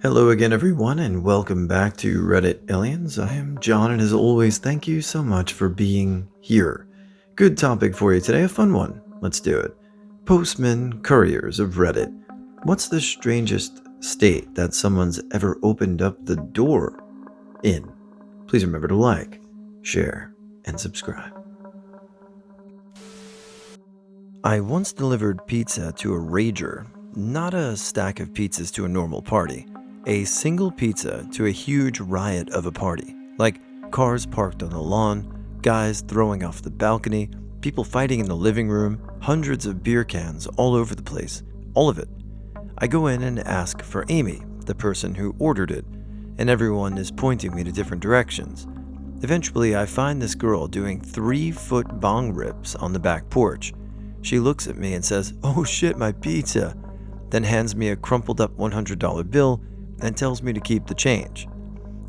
Hello again, everyone, and welcome back to Reddit Aliens. I am John, and as always, thank you so much for being here. Good topic for you today, a fun one. Let's do it. Postmen, couriers of Reddit. What's the strangest state that someone's ever opened up the door in? Please remember to like, share, and subscribe. I once delivered pizza to a rager, not a stack of pizzas to a normal party. A single pizza to a huge riot of a party, like cars parked on the lawn, guys throwing off the balcony, people fighting in the living room, hundreds of beer cans all over the place, all of it. I go in and ask for Amy, the person who ordered it, and everyone is pointing me to different directions. Eventually, I find this girl doing 3-foot bong rips on the back porch. She looks at me and says, "Oh shit, my pizza," then hands me a crumpled up $100 bill and tells me to keep the change.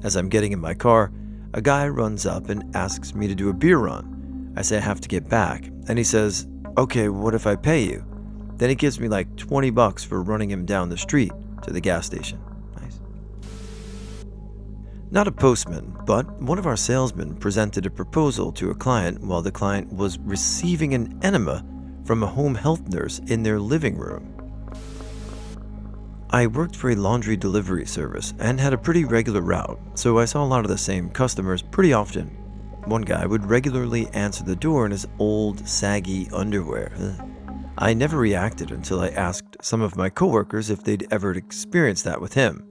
As I'm getting in my car, a guy runs up and asks me to do a beer run. I say I have to get back, and he says, "Okay, what if I pay you?" Then he gives me like $20 for running him down the street to the gas station. Nice. Not a postman, but one of our salesmen presented a proposal to a client while the client was receiving an enema from a home health nurse in their living room. I worked for a laundry delivery service and had a pretty regular route, so I saw a lot of the same customers pretty often. One guy would regularly answer the door in his old, saggy underwear. I never reacted until I asked some of my coworkers if they'd ever experienced that with him.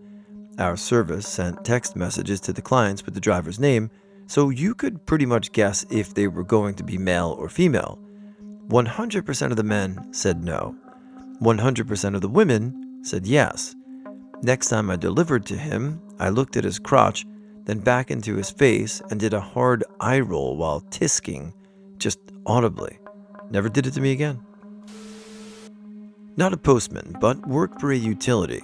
Our service sent text messages to the clients with the driver's name, so you could pretty much guess if they were going to be male or female. 100% of the men said no. 100% of the women said yes. Next time I delivered to him, I looked at his crotch, then back into his face and did a hard eye roll while tisking, just audibly. Never did it to me again. Not a postman, but worked for a utility.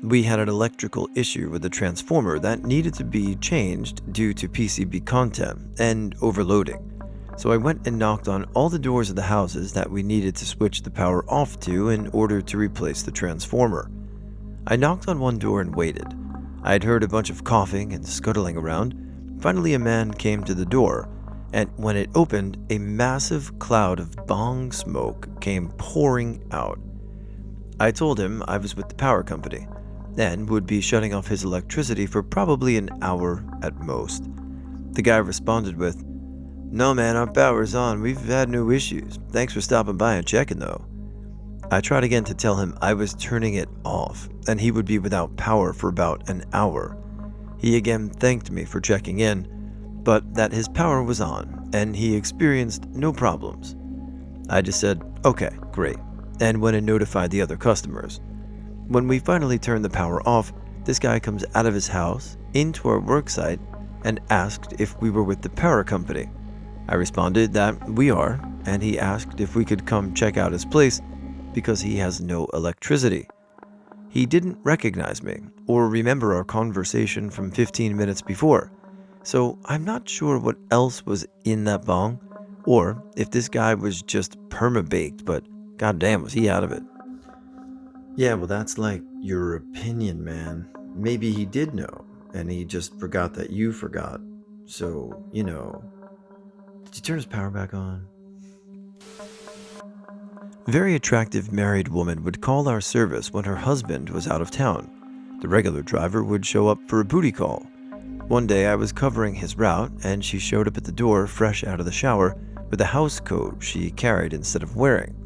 We had an electrical issue with a transformer that needed to be changed due to PCB content and overloading. So I went and knocked on all the doors of the houses that we needed to switch the power off to in order to replace the transformer. I knocked on one door and waited. I had heard a bunch of coughing and scuttling around. Finally, a man came to the door, and when it opened, a massive cloud of bong smoke came pouring out. I told him I was with the power company and would be shutting off his electricity for probably an hour at most. The guy responded with, "No man, our power's on. We've had no issues. Thanks for stopping by and checking though." I tried again to tell him I was turning it off and he would be without power for about an hour. He again thanked me for checking in, but that his power was on and he experienced no problems. I just said, "Okay, great," and went and notified the other customers. When we finally turned the power off, this guy comes out of his house into our work site and asked if we were with the power company. I responded that we are, and he asked if we could come check out his place because he has no electricity. He didn't recognize me or remember our conversation from 15 minutes before, so I'm not sure what else was in that bong or if this guy was just perma-baked, but goddamn was he out of it. Yeah, well, that's like your opinion, man. Maybe he did know, and he just forgot that you forgot. So, did you turn his power back on? Very attractive married woman would call our service when her husband was out of town. The regular driver would show up for a booty call. One day I was covering his route, and she showed up at the door fresh out of the shower with a house coat she carried instead of wearing.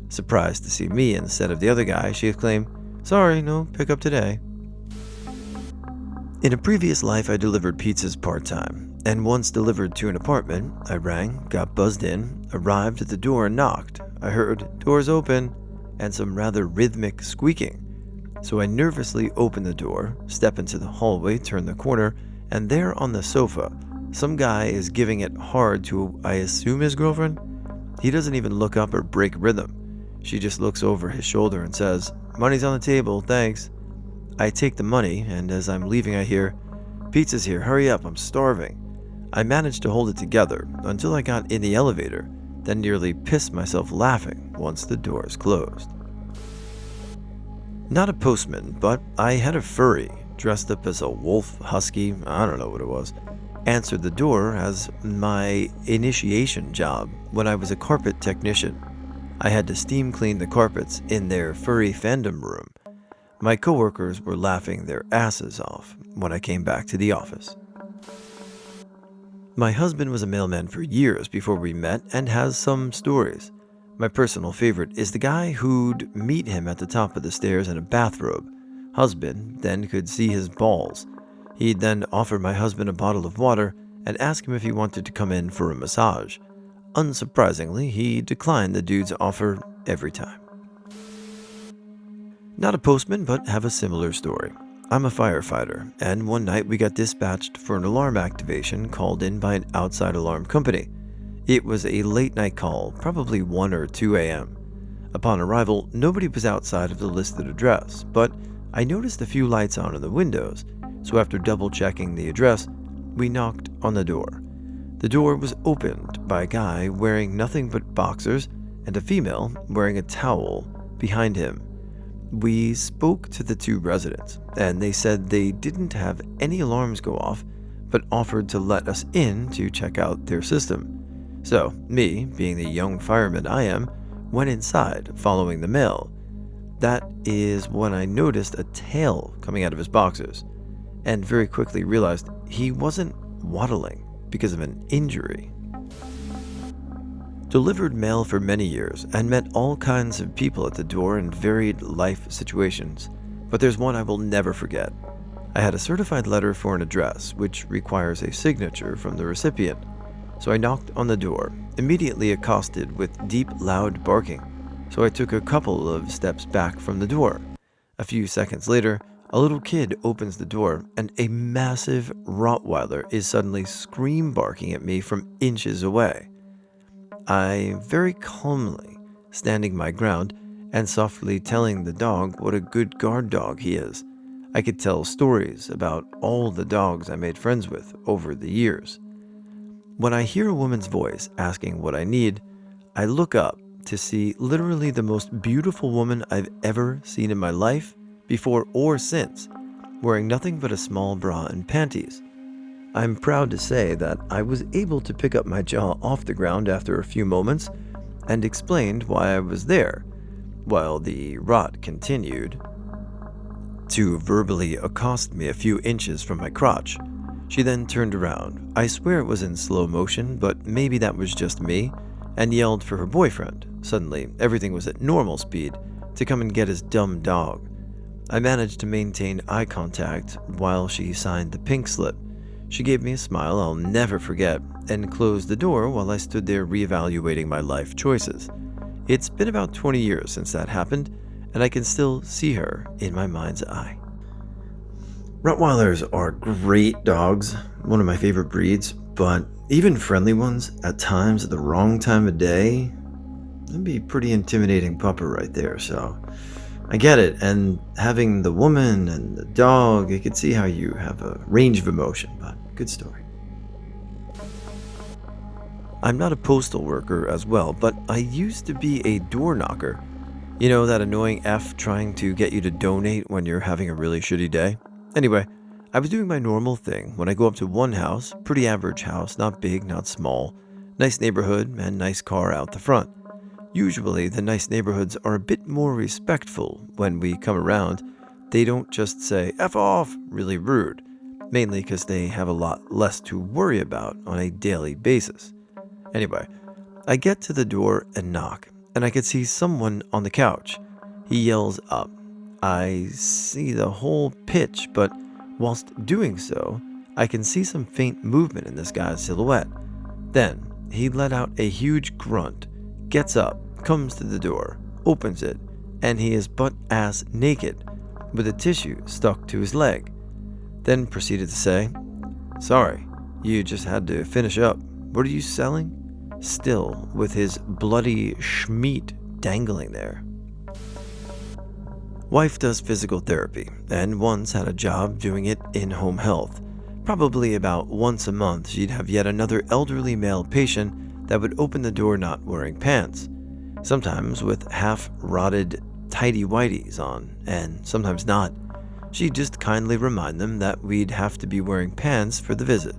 Surprised to see me instead of the other guy, she exclaimed, "Sorry, no pickup today." In a previous life, I delivered pizzas part-time, and once delivered to an apartment, I rang, got buzzed in, arrived at the door and knocked. I heard, "Doors open," and some rather rhythmic squeaking. So I nervously open the door, step into the hallway, turn the corner, and there on the sofa, some guy is giving it hard to, I assume, his girlfriend. He doesn't even look up or break rhythm. She just looks over his shoulder and says, "Money's on the table, thanks." I take the money, and as I'm leaving I hear, "Pizza's here, hurry up, I'm starving." I managed to hold it together until I got in the elevator, then nearly pissed myself laughing once the doors closed. Not a postman, but I had a furry dressed up as a wolf, husky, I don't know what it was, answered the door as my initiation job when I was a carpet technician. I had to steam clean the carpets in their furry fandom room. My coworkers were laughing their asses off when I came back to the office. My husband was a mailman for years before we met and has some stories. My personal favorite is the guy who'd meet him at the top of the stairs in a bathrobe. Husband then could see his balls. He'd then offer my husband a bottle of water and ask him if he wanted to come in for a massage. Unsurprisingly, he declined the dude's offer every time. Not a postman, but have a similar story. I'm a firefighter, and one night we got dispatched for an alarm activation called in by an outside alarm company. It was a late night call, probably 1 or 2 a.m. Upon arrival, nobody was outside of the listed address, but I noticed a few lights on in the windows, so after double checking the address, we knocked on the door. The door was opened by a guy wearing nothing but boxers and a female wearing a towel behind him. We spoke to the two residents, and they said they didn't have any alarms go off, but offered to let us in to check out their system. So, me, being the young fireman I am, went inside following the male. That is when I noticed a tail coming out of his boxers, and very quickly realized he wasn't waddling because of an injury. Delivered mail for many years and met all kinds of people at the door in varied life situations, but there's one I will never forget. I had a certified letter for an address, which requires a signature from the recipient. So I knocked on the door, immediately accosted with deep, loud barking. So I took a couple of steps back from the door. A few seconds later, a little kid opens the door, and a massive Rottweiler is suddenly scream barking at me from inches away. I very calmly, standing my ground, and softly telling the dog what a good guard dog he is. I could tell stories about all the dogs I made friends with over the years. When I hear a woman's voice asking what I need, I look up to see literally the most beautiful woman I've ever seen in my life, before or since, wearing nothing but a small bra and panties. I'm proud to say that I was able to pick up my jaw off the ground after a few moments and explained why I was there, while the rot continued to verbally accost me a few inches from my crotch. She then turned around, I swear it was in slow motion, but maybe that was just me, and yelled for her boyfriend. Suddenly, everything was at normal speed to come and get his dumb dog. I managed to maintain eye contact while she signed the pink slip. She gave me a smile I'll never forget and closed the door while I stood there reevaluating my life choices. It's been about 20 years since that happened, and I can still see her in my mind's eye. Rottweilers are great dogs, one of my favorite breeds, but even friendly ones, at times at the wrong time of day, that'd be a pretty intimidating pupper right there, so I get it, and having the woman and the dog, I could see how you have a range of emotion, but good story. I'm not a postal worker as well, but I used to be a door knocker. You know, that annoying F trying to get you to donate when you're having a really shitty day? Anyway, I was doing my normal thing when I go up to one house, pretty average house, not big, not small, nice neighborhood, and nice car out the front. Usually, the nice neighborhoods are a bit more respectful when we come around. They don't just say, F off, really rude, mainly because they have a lot less to worry about on a daily basis. Anyway, I get to the door and knock, and I can see someone on the couch. He yells up. I see the whole pitch, but whilst doing so, I can see some faint movement in this guy's silhouette. Then, he let out a huge grunt, gets up, comes to the door, opens it, and he is butt-ass naked, with a tissue stuck to his leg. Then proceeded to say, Sorry, you just had to finish up. What are you selling? Still with his bloody schmeat dangling there. Wife does physical therapy, and once had a job doing it in home health. Probably about once a month, she'd have yet another elderly male patient that would open the door not wearing pants, sometimes with half-rotted tighty-whities on, and sometimes not. She'd just kindly remind them that we'd have to be wearing pants for the visit.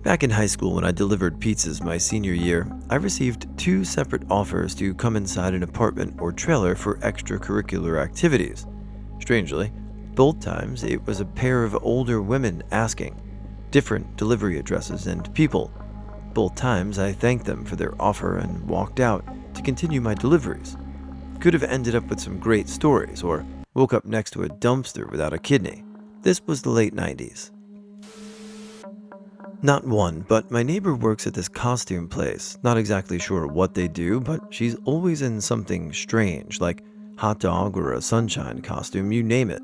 Back in high school, when I delivered pizzas my senior year, I received two separate offers to come inside an apartment or trailer for extracurricular activities. Strangely, both times it was a pair of older women asking, different delivery addresses and people. Both times I thanked them for their offer and walked out to continue my deliveries. Could have ended up with some great stories, or woke up next to a dumpster without a kidney. This was the late 90s. Not one, but my neighbor works at this costume place. Not exactly sure what they do, but she's always in something strange, like hot dog or a sunshine costume, you name it.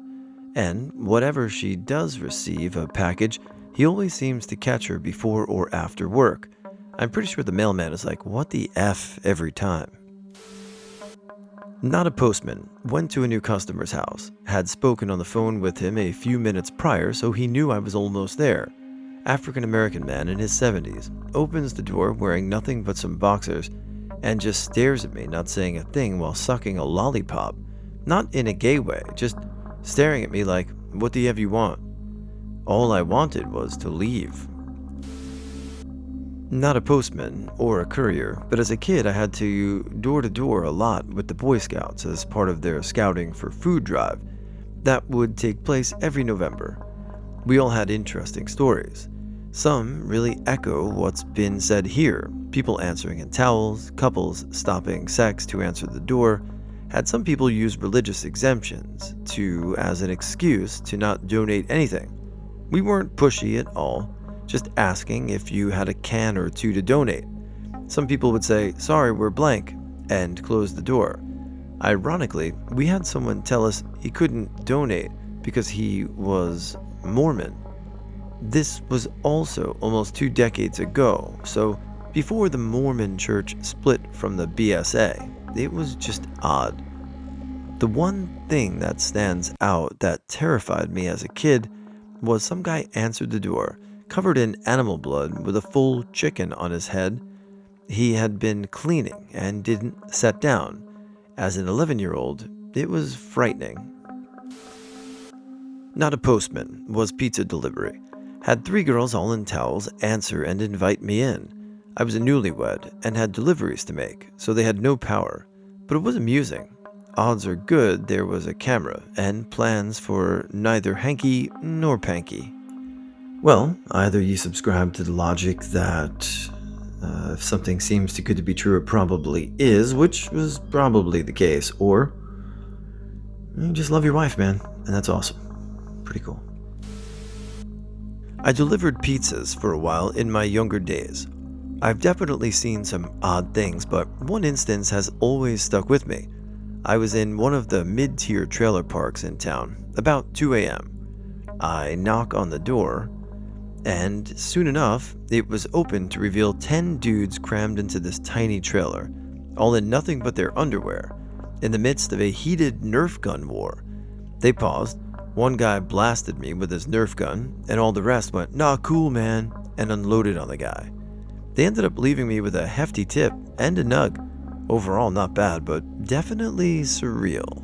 And whatever she does receive a package, he always seems to catch her before or after work. I'm pretty sure the mailman is like, what the F every time. Not a postman. Went to a new customer's house. Had spoken on the phone with him a few minutes prior, so he knew I was almost there. African-American man in his 70s, opens the door wearing nothing but some boxers, and just stares at me, not saying a thing while sucking a lollipop. Not in a gay way, just staring at me like, what the F you want? All I wanted was to leave. Not a postman or a courier, but as a kid I had to door-to-door a lot with the Boy Scouts as part of their scouting for food drive. That would take place every November. We all had interesting stories. Some really echo what's been said here. People answering in towels, couples stopping sex to answer the door. Had some people use religious exemptions as an excuse to not donate anything. We weren't pushy at all, just asking if you had a can or two to donate. Some people would say, sorry, we're blank, and close the door. Ironically, we had someone tell us he couldn't donate because he was Mormon. This was also almost 2 decades ago, so before the Mormon church split from the BSA, it was just odd. The one thing that stands out that terrified me as a kid was some guy answered the door, covered in animal blood with a full chicken on his head. He had been cleaning and didn't sit down. As an 11-year-old, it was frightening. Not a postman, was pizza delivery. Had 3 girls all in towels answer and invite me in. I was a newlywed and had deliveries to make, so they had no power. But it was amusing. Odds are good there was a camera and plans for neither hanky nor panky. Well, either you subscribe to the logic that if something seems too good to be true, it probably is, which was probably the case, or you just love your wife, man, and that's awesome. Pretty cool. I delivered pizzas for a while in my younger days. I've definitely seen some odd things, but one instance has always stuck with me. I was in one of the mid-tier trailer parks in town, about 2 a.m. I knock on the door, and soon enough, it was opened to reveal 10 dudes crammed into this tiny trailer, all in nothing but their underwear, in the midst of a heated Nerf gun war. They paused. One guy blasted me with his Nerf gun, and all the rest went, "Nah, cool, man," and unloaded on the guy. They ended up leaving me with a hefty tip and a nug. Overall, not bad, but definitely surreal.